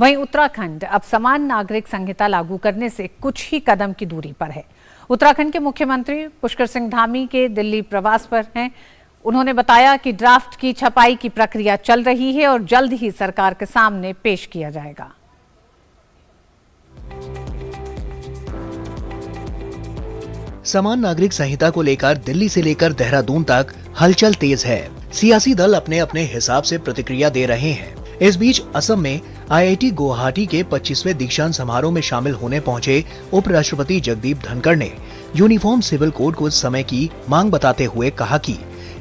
वहीं उत्तराखंड अब समान नागरिक संहिता लागू करने से कुछ ही कदम की दूरी पर है। उत्तराखंड के मुख्यमंत्री पुष्कर सिंह धामी के दिल्ली प्रवास पर हैं। उन्होंने बताया कि ड्राफ्ट की छपाई की प्रक्रिया चल रही है और जल्द ही सरकार के सामने पेश किया जाएगा। समान नागरिक संहिता को लेकर दिल्ली से लेकर देहरादून तक हलचल तेज है। सियासी दल अपने अपने हिसाब से प्रतिक्रिया दे रहे हैं। इस बीच असम में IIT गुवाहाटी के 25वें दीक्षांत समारोह में शामिल होने पहुंचे उपराष्ट्रपति जगदीप धनखड़ ने यूनिफॉर्म सिविल कोड को समय की मांग बताते हुए कहा कि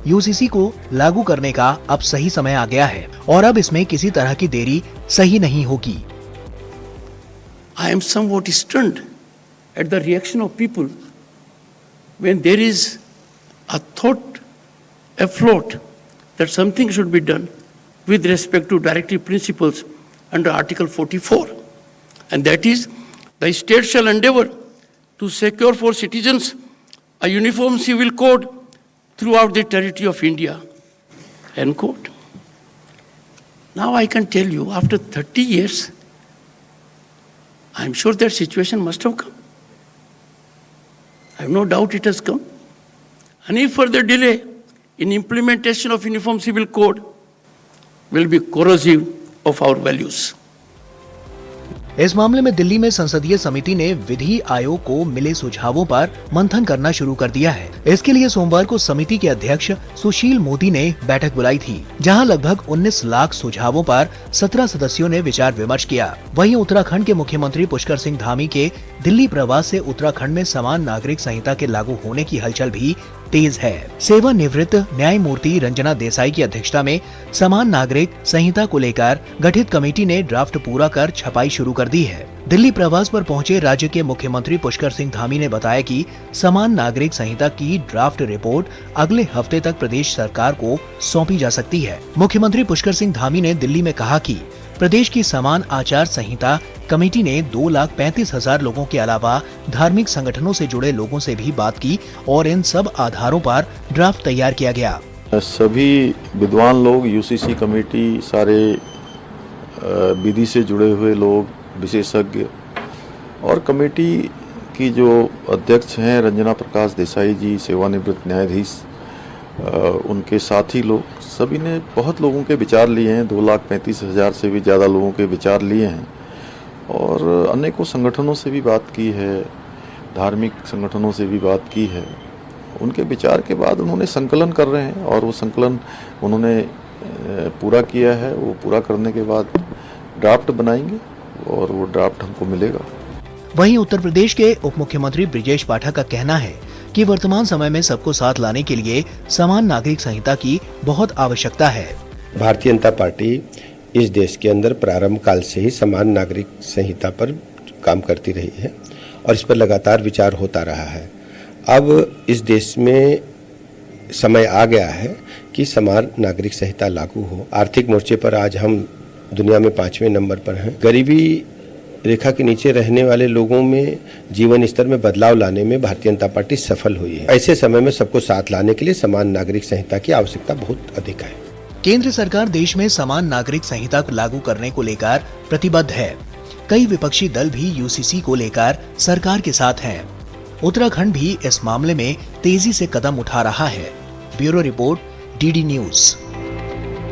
UCC को लागू करने का अब सही समय आ गया है और अब इसमें किसी तरह की देरी सही नहीं होगी। I am somewhat stunned at the reaction of people when there is a thought afloat that something should be done with respect to directive principles under Article 44, and that is, the state shall endeavour to secure for citizens a uniform civil code throughout the territory of India, end quote. Now I can tell you, after 30 years, I am sure that situation must have come. I have no doubt it has come. Any further delay in implementation of Uniform Civil Code will be corrosive of our values. इस मामले में दिल्ली में संसदीय समिति ने विधि आयोग को मिले सुझावों पर मंथन करना शुरू कर दिया है। इसके लिए सोमवार को समिति के अध्यक्ष सुशील मोदी ने बैठक बुलाई थी, जहां लगभग 19 लाख सुझावों पर 17 सदस्यों ने विचार विमर्श किया। वहीं उत्तराखंड के मुख्यमंत्री पुष्कर सिंह धामी के दिल्ली प्रवास से उत्तराखंड में समान नागरिक संहिता के लागू होने की हलचल भी तेज है। सेवानिवृत्त न्यायमूर्ति रंजना देसाई की अध्यक्षता में समान नागरिक संहिता को लेकर गठित कमेटी ने ड्राफ्ट पूरा कर छपाई शुरू कर दी है। दिल्ली प्रवास पर पहुंचे राज्य के मुख्यमंत्री पुष्कर सिंह धामी ने बताया कि समान नागरिक संहिता की ड्राफ्ट रिपोर्ट अगले हफ्ते तक प्रदेश सरकार को सौंपी जा सकती है। मुख्यमंत्री पुष्कर सिंह धामी ने दिल्ली में कहा कि प्रदेश की समान आचार संहिता कमेटी ने 2,35,000 लोगों के अलावा धार्मिक संगठनों से जुड़े लोगों से भी बात की और इन सब आधारों पर ड्राफ्ट तैयार किया गया। सभी विद्वान लोग, UCC कमेटी, सारे विधि से जुड़े हुए लोग, विशेषज्ञ और कमेटी की जो अध्यक्ष हैं रंजना प्रकाश देसाई जी, सेवानिवृत्त न्यायाधीश, उनके साथी लोग, सभी ने बहुत लोगों के विचार लिए हैं। 2,35,000 से भी ज़्यादा लोगों के विचार लिए हैं और अनेकों संगठनों से भी बात की है, धार्मिक संगठनों से भी बात की है। उनके विचार के बाद उन्होंने संकलन कर रहे हैं और वो संकलन उन्होंने पूरा किया है। वो पूरा करने के बाद ड्राफ्ट बनाएंगे और वो ड्राफ्ट हमको मिलेगा। वहीं उत्तर प्रदेश के उप मुख्यमंत्री ब्रिजेश पाठक का कहना है कि वर्तमान समय में सबको साथ लाने के लिए समान नागरिक संहिता की बहुत आवश्यकता है। भारतीय जनता पार्टी इस देश के अंदर प्रारंभ काल से ही समान नागरिक संहिता पर काम करती रही है और इस पर लगातार विचार होता रहा है। अब इस देश में समय आ गया है कि समान नागरिक संहिता लागू हो। आर्थिक मोर्चे पर आज हम दुनिया में 5वें नंबर पर हैं। गरीबी रेखा के नीचे रहने वाले लोगों में जीवन स्तर में बदलाव लाने में भारतीय जनता पार्टी सफल हुई है। ऐसे समय में सबको साथ लाने के लिए समान नागरिक संहिता की आवश्यकता बहुत अधिक है। केंद्र सरकार देश में समान नागरिक संहिता को लागू करने को लेकर प्रतिबद्ध है। कई विपक्षी दल भी UCC को लेकर सरकार के साथ हैं। उत्तराखंड भी इस मामले में तेजी से कदम उठा रहा है। Bureau report, DD news.